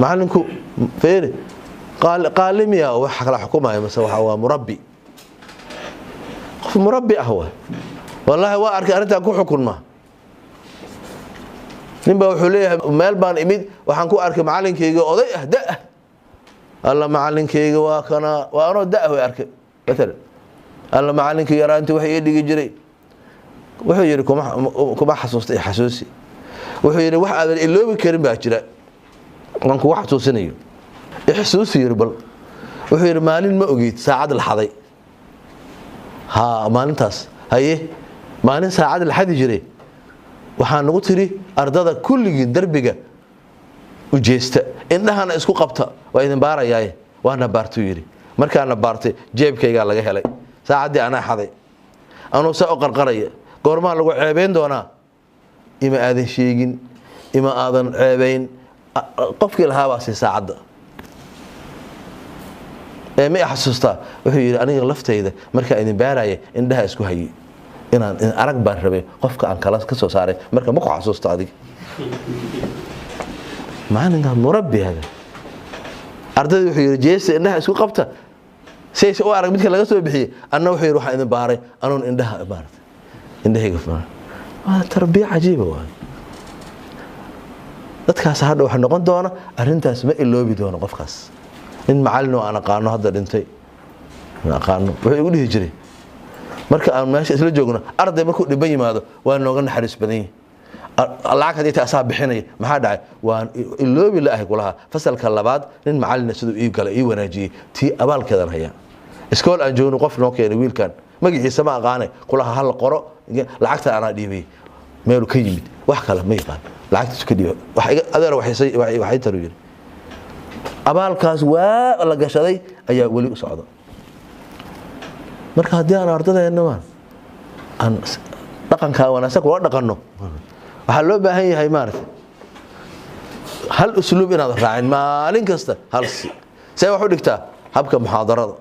معلنكو فيري قال لي يا وحق لا حكومه مثلا هو مربي مربي هو والله waa arkay arinta ku xukunma ninba wuxuu leeyahay meel baan imid waxaan ku arkay macalinkeyga oday ah daa alla macalinkeyga waa kana waa anoo daa way arkay badal alla macalinkeyga yaraantii wax ii dhigi jiray wuxuu yiri kuma xasuustay xasuusi wuxuu yiri wax aad iloobi karin baa jira waan ku wax xasuusinayo xasuusi yiri bal wuxuu yiri maalin ma ogid saacad la xaday ها maalintaas haye maalin saacad la xadi jiray waxaan ugu tiri ardada kulligii darbiga u jeesta indhahana isku qabta waa idin baarayaay waana baartu yiri markaana baartay jeebkayga laga helay saacadii ana xaday anoo soo qarqaraya goorma lagu ceebeen doona ima aadan sheegin ima aadan ceebeyn qofkii lahaa waa saacada ma xasuusta wuxuu yiri aniga laftayda marka idin baaraya indhaha isku hayay inaan arag baan rabay qofka aan kala ka soo saaray marka ma ku xasuusta adiga maalinka murabbi hada ardaydu wuxuu yiri jeesta indhaha isku qabta sayse oo arag midka laga soo bixiyay anna wuxuu yiri waxa idin baaray anoon indhaha baartay indhahayga faa waa tarbiya cajiib waa dadkaas hadda waxa noqon doona arintaas ma iloobi doona qofkaas in macallin aan aqaano hadda dhintay aqaano wuxuu igu dhihi jiray marka aan meesha isla joogno arday markuu dhiban yimaado waa nooga naxariis badan lacag hadii taas bixinay maxaa dhacay waan iloobi laahay kulaha fasalka labaad nin macallin sidoo ii galay ii wanaajiyay tii abaalkeedan haya iskool aan joogno qof noo keenay wiilkan magaciisa ma aqaanay kulaha hal qoro lacagta aan dhiibay meel ka yimid wax kale ma yaqaan lacagta iska dhiibay wax adeer waxay taru yiri abaalkaas waa la gashaday ayaa wali u socda marka hadii aan ardadeena aan dhaqanka wanaagsan oo dhaqanno waxa loo baahan yahay maartay hal usluub inaad raacin maalin kasta hal say wax u dhigtaa habka muhaadarada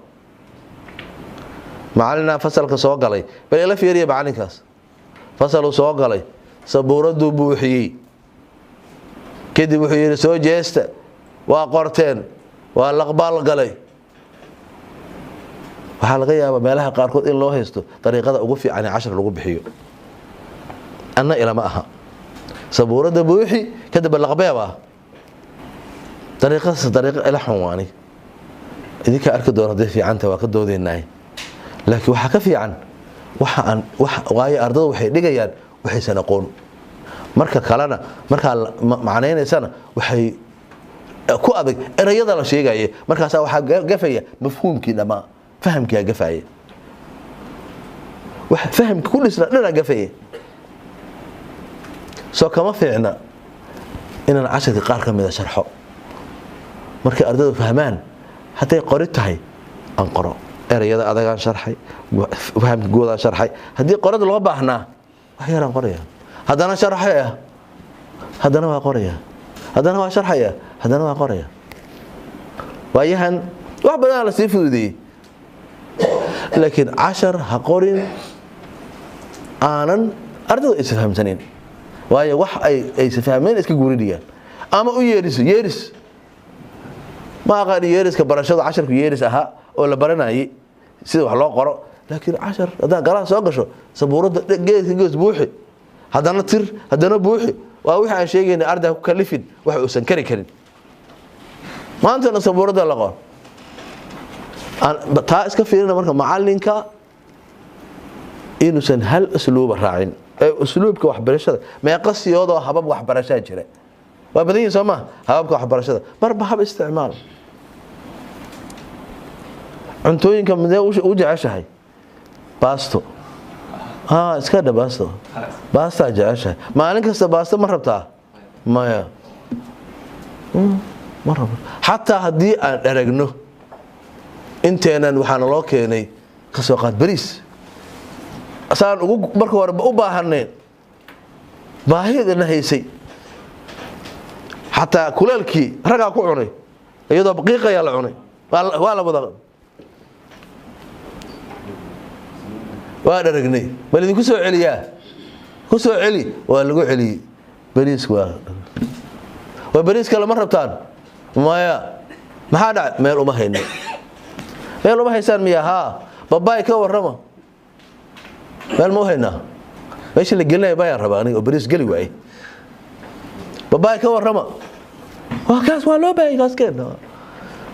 macallina fasalka soo galay bal ila fiiriye macalinkaas fasal soo galay sabuuradu buuxiyay kadib wuxuu yiri soo jeesta waa qorteen waa laqbal galay waxa laga yaabaa meelaha qaar kood in loo haysto dariiqada ugu fiican ee 10 lagu bixiyo anna ila ma aha sabuurada buuxi kadib laqbeeba dariiqa ila xunwaani idinka arki doonada fiicanta waa ka doodeenay laakiin waxa ka fiican waxa aan waayo ardada waxay dhigayaan waxaysan aqoon marka kalena marka macnaynaysana waxay ku adag erayada la sheegay markaas waxa gafaya mafhuumkii dhama fahamkii gafaya waxa fahamka ku dhisna dhana gafaya soo kama fiicna inaan cashadii qaar ka mid ah sharxo marka ardaydu fahmaan haday qori tahay aan qoro erayada adagaan sharxay fahamka gooda sharxay hadii qorada loo baahnaa wax yar aan qoraya hadana sharxaya hadana waa qoraya hadana waa sharxaya hadana waa qoraya waayahan wax badan la sii fududeeyay laakiin 10 ha qorin aanan ardaydu isfahamsanin waayo wax ay isfahmeen iska guuridiyaan ama u yeeris ma aqaan yeeriska barashada 10 ku yeeris aha oo la baranayay sida wax loo qoro laakiin 10 hadaa galaan soo gasho sabuurada gees buuxi hadana tir hadana buuxi waa wixii aan sheegaynay arday ku kalifin wax uu san kari karin maanta sabuurada la qoro taa iska fiirina marka macallinka inuusan hal usluub raacin usluubka waxbarashada meeqa siyoodo habab waxbarashada jira waa badan yihiin Soomaa hababka waxbarashada marba hab isticmaal cuntooyinka midee u jeceshahay baasto iska da baasto jeceshahay maalin kasta baasto ma rabtaa maya ma rabo hatta hadii aan aragno inteenan waxaan loo keenay ka soo qaad bariis asaan ugu marka hore u baahaneen baahidana haysay hatta kulalkii raga ku cunay iyadoo daqiiqaya la cunay waa la wada waa daragnay bal idin ku soo celiyaa ku soo celi waa lagu celi bariis waa bariis kale ma rabtaan ما هذا ميل وما هيني ميل وما هيسان مياها باباي كورما ميل مو هينا ايش اللي قلنا يا باير رباني وبريس قلي واي باباي كورما وكاس والو باي كاس كده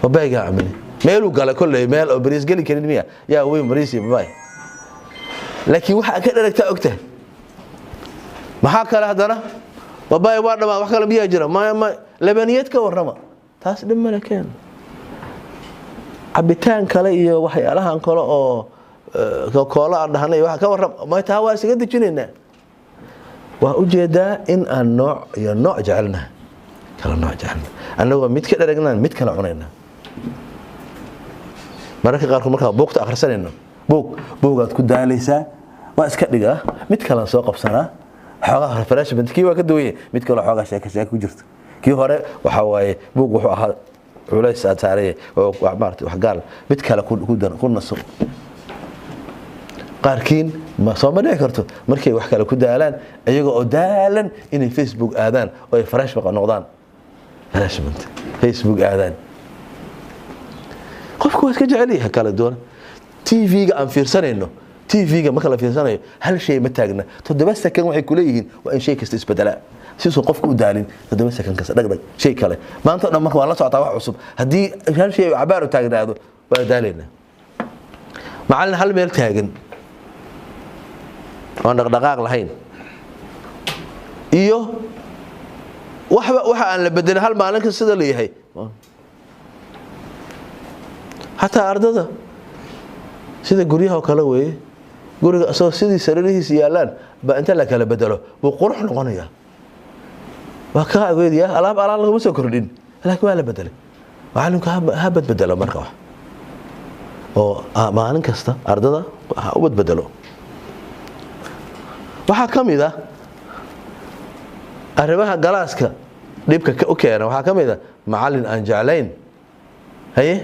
باباي قاعد ميلو قال كله ميل وبريس قلي كان ميا يا وين بريسي باباي لكن waxa ka dharagta ogtahay maxaa kale hadana babaay waa dhama wax kale biya jira ma labaniyad ka warrama taas dhimana keen abitaan kale iyo waxyaalahan kale oo koola dhahanay wax ka warram ma taa waa isaga dejinayna waa u jeedaa in aan nooc jecelna kala nooc jecelna anagu mid ka dharagnaan mid kala cunayna marka qaar marka buugta akhrisanayno buugaad ku daalaysaa waa iska dhigaa mid kale soo qabsanaa xogaha refreshment kii waa ka duwayay mid kale xogaha sheekaysa ku jirto kii hore waxa waaye buug wuxuu ahaa culays aataarey oo wax maartay wax gaar mid kale ku naso qaarkiin ma soo ma dhici karto markay wax kale ku daalaan ayaga oo daalan inay Facebook aadaan oo ay fresh noqdaan refreshment Facebook aadaan qofku waa iska jecel yahay kala duwan TV-ga aan fiirsanayno TV-ga marka la fiirsanayo hal shay ma taagna 7 second waxay ku leeyihiin waa in shay kasta isbedela si soo qofku u daalin 7 second kasta dhagdhag shay kale maanta dhan marka waa la socotaa wax cusub hadii hal shay cabaar u taagnaado waa daalina macallin hal meel taagan oo dhaqdhaqaaq lahayn iyo waxa aan la bedelin hal maalin ka sida leeyahay hatta ardada sida guriyaha kala weey guriga asoo sidii sariirihiisa yaalaan ba inta la kala bedelo buu qurux noqonaya waa ka ageediya alaab laga soo kordhin laakiin waa la bedelay macallinka ha bedelo marka wax oo maalin kasta ardada ha u bedelo waxa kamid ah arrimaha galaaska dibka u keenay waxa kamid ah macallin aan jeclayn haye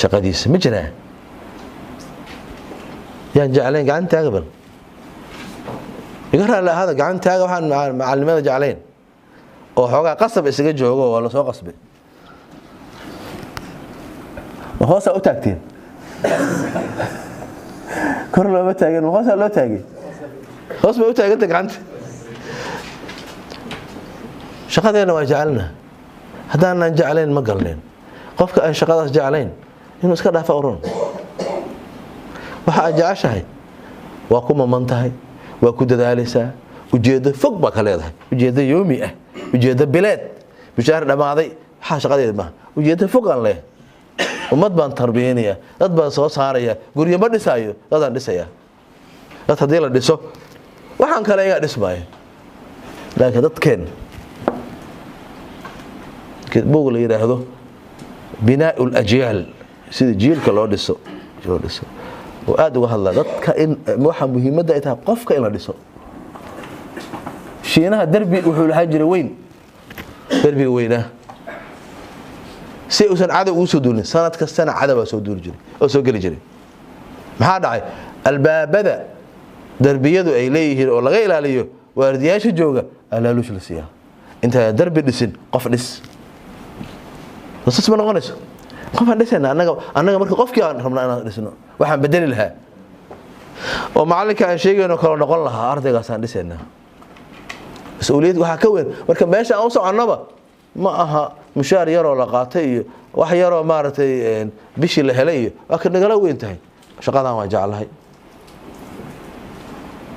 shaqadiisa ma jiraan yaan jeclayn gacantaaga bal iga raala hada gacantaaga waxaan macallimada jeclayn oo xoogaa qasab isaga joogo oo la soo qasbay hoosa u taagteen kor loo taagan hoosa loo taagay hoos ma u taaganta gacanta shaqadeena waa jecelna haddaan jeclayn ma galneen qofka aan shaqadaas jeclayn inuu iska dhaafo oran waxa aad jeceshahay waa ku mamantahay waa ku dadaalaysaa ujeedo fog baa ka leedahay ujeedo yoomi ah ujeedo bileed bishaar dhamaaday waxa shaqadeeda ma ujeedo fog aan leeyahay ummad baan tarbiyeynaya dad baan soo saaraya guriga ma dhisaayo dadaan dhisaya dad hadii la dhiso waxaan kale iga dhismaayo laakiin dadkeen buug la yiraahdo binaa'ul ajyaal sida jiilka loo dhiso oo aad uga hadla dadka in waxa muhiimada ay tahay qofka in la dhiso shiinaha darbi wuxuu lahaa jiray weyn darbiga weyna si uusan cadow u soo duulin sanad kastana cadow soo duuli jiray oo soo gali jiray maxaa dhacay albaabada darbiyadu ay leeyihiin oo laga ilaaliyo waardiyaasha jooga alaalush la siiyaa inta darbi dhisin qof dhis wasasma noqonayso qof aan dhisana anaga marka qofkii aan rabnaa inaan dhisno waxaan bedeli lahaa oo macallinka aan sheegayno kala noqon lahaa ardaygaas aan dhisayna mas'uuliyad waxa ka weyn marka meesha aan u soconaba ma aha mushaar yar oo la qaatay iyo wax yar oo maartay bishii la helay iyo waa ka nagala weyn tahay shaqadan waa jeclahay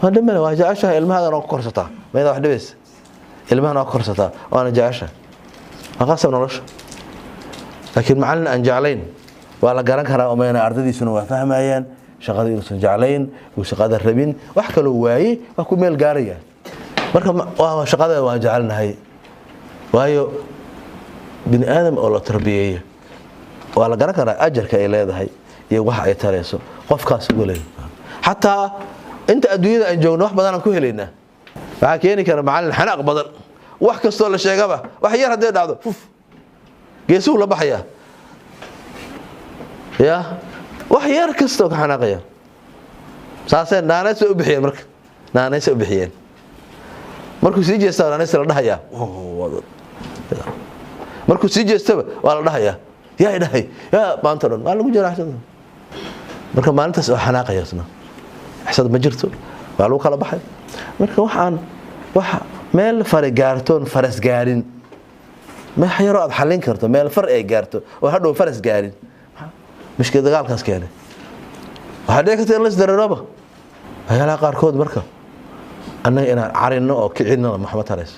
hadamana waa jeceshahay ilmahadan oo korsataa meeda wax dhibaysa ilmahan oo korsataa waana jeceshahay aqasab nolosha laakiin macallin aan jeclayn waa la garan karaa oo meena ardaydiisuna waa fahmayaan shaqada inuu jeclayn oo shaqada rabin wax kale waayay waa ku meel gaaraya marka waa shaqada waa jecelnahay waayo bin aadam oo la tarbiyeeyo waa la garan karaa ajarka ay leedahay iyo waxa ay tarayso qofkaas ugu leeyahay hatta inta adduunyada aan joogno wax badan aan ku helaynaa waxa keeni kara macallin xanaaq badan wax kasto la sheegaba wax yar hadii dhacdo geesuu la baxaya ya wax yar kasto ka xanaaqaya saasay naanayso u bixiyeen markuu sii jeestaa naanayso la dhahaya markuu sii jeestaba waa la dhahayaa yaa idhahay yaa maanta dhan waa lagu jaraxsan marka maalintaas oo xanaaqayasna xisad ma jirto waa lagu kala baxay marka waxa meel fare gaartoon faras gaarin ma xayro aad xalin karto meel far ay gaarto oo hadhow faras gaarin mushkil dagaalkaas keenay waxa dhigtay in la isdararaba hay'adaha qaarkood marka annaga inaan carino oo kicinno maxamed tarees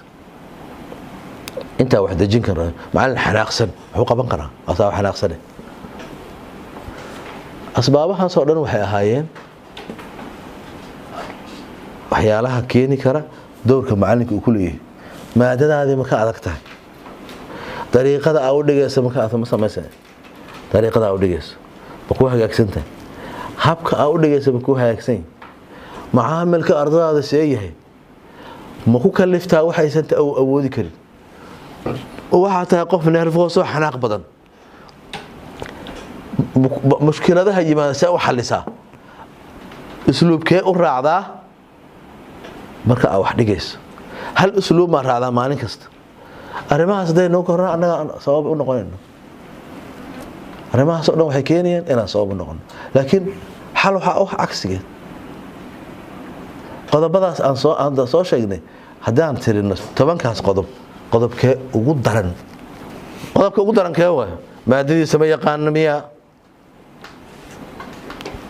inta wax dajin kara macallin xanaaqsan wuxuu qaban karaa asaa xanaaqsan asbaabahan soo dhan waxay ahaayeen waxyaalaha keeni kara doorka macallinka uu ku leeyahay maadadaadii ma ka adag tahay dariiqada aad u dhigayso ma ka ma samaysan dariiqada aad u dhigayso ma ku hagaagsan tahay habka aad u dhigayso ma ku hagaagsan macaamilka ardayda see yahay ma ku kaliftaa waxaysan awoodi karin waxa tahay qof nervous oo xanaaq badan mushkiladaha yimaada si u xallisaa usluubkee u raacdaa marka aad wax dhigayso hal usluub ma raacdaa maalin kasta arrimahaas haday noo kornaa annaga sabab u noqonayno arrimahaas oo dhan waxay keenayaan inaan sabab u noqono laakiin xal waxa wax cagsigeed qodobadaas aan soo sheegnay haddaan tirino 10kaas qodobkee ugu daran qodobka ugu daran kee waayo maadadiisa ma yaqaan miya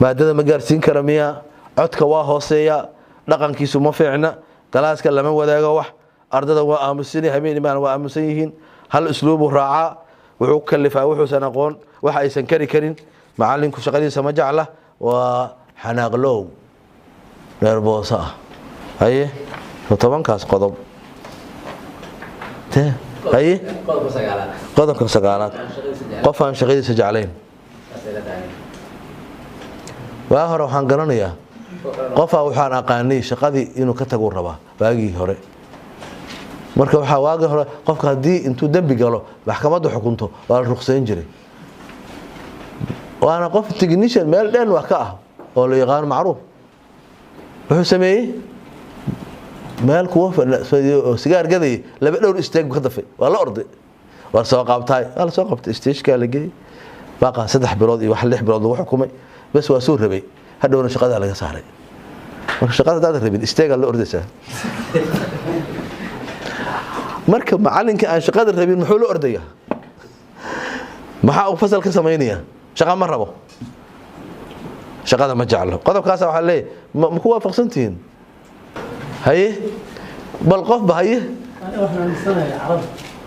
maadada ma gaarsiin kara miya codka waa hooseeya dhaqankiisu ma fiicna galaaska lama wadaago wax ardada waa aamusan habeenimo waa aamusan yihiin hal usluub raaca wuxuu kalifaa wuxuusan aqoon wax aysan kari karin macallinku shaqadiisa ma jecla waa xanaaqlow nervous haye 10kaas qodob haye qodobka sagaalaad qof aan shaqadiisa jeclayn waa hore waxaan garanayaa qof waxaan aqaanay shaqadii inuu ka tago rabaa waagii hore marka waxa waagii hore qofka hadii intuu dambi galo maxkamadda xukunto waa la ruqsayn jiray waana qof technician meel dhan wax ka ah oo la yaqaan macruuf wuxuu sameeyay meel kuwa sigaar gaday laba dhowr istaag ka dafay waa la orday waa soo qabtay la soo qabtay stage-ka la geeyay baqa 3 bilood iyo wax 6 bilood lagu xukumay bas waa soo rabay hadhowna shaqada laga saaray marka shaqada dad rabin istaaga la ordaysaa marka macallinka aan shaqada rabin muxuu la ordayaa maxaa uu fasal ka sameeynaya shaqa ma rabo shaqada ma jeclo qodobkaas waxa leeyahay ma ku waafaqsantiin haye bal qof bahaye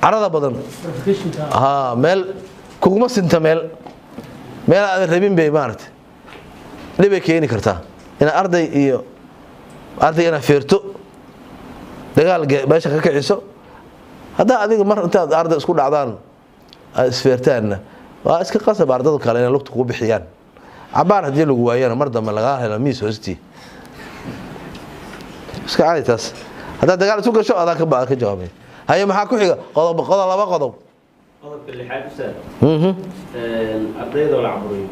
carada badan meel kuguma sinta meel aad rabin bay maartay dhibay keeni kartaa in arday ina feerto dagaal meesha ka kiciso hadaa adiga mar intaad arday isku dhacdaan isfeertaanna waa iska qasab ardada kale inay lugta ku bixiyaan cabaar hadii lagu waayana mar dambe laga helo miis hoosti iska caaditas hadaa dagaal isu gasho adaa ka baa ka jawaabay haye maxaa ku xiga laba qodob qodobka lixaad ustaad ardayda la caburiyo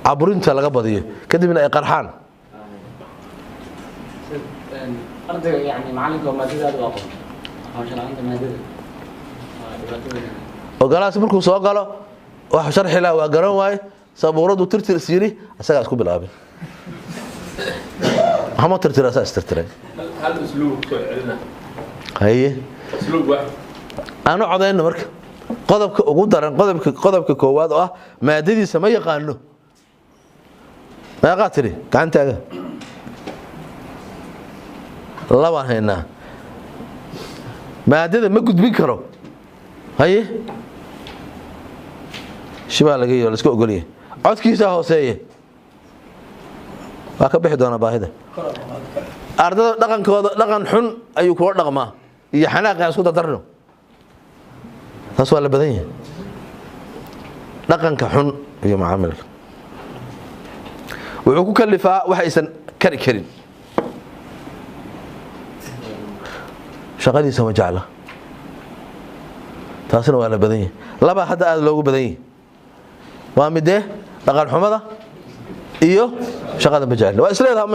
caburinta laga badiyo kadibna ay qarxaan ardayga yani macallinka maadada waa qof hawshan maadada ogolaas markuu soo galo wax sharxi la waa garan waay sabuuradu tirtir siiri asaga isku bilaabay hama tirtir asaas tirtiray hal usluub soo celina haye usluub wax aanu codayna marka qodobka ugu daran qodobka koowaad oo ah maadadiisa ma yaqaano ma qaatiri gacantaaga laba hayna maadada ma gudbin karo haye shibaa laga yeelo iska ogoliye codkiisa hooseeye waa ka bixi doona baahida ardada dhaqankooda dhaqan xun ayuu kula dhaqmaa iyo xanaaqan isku dardarno taas waa la badan yahay dhaqanka xun iyo macaamilka wuxuu ku kalifaa wax aysan kari karin shaqadiisa ma jecla taasina waa la badan yahay laba hadda aad loogu badan yahay waa midee dhaqan xumada iyo shaqada ma jecla waa isleedahay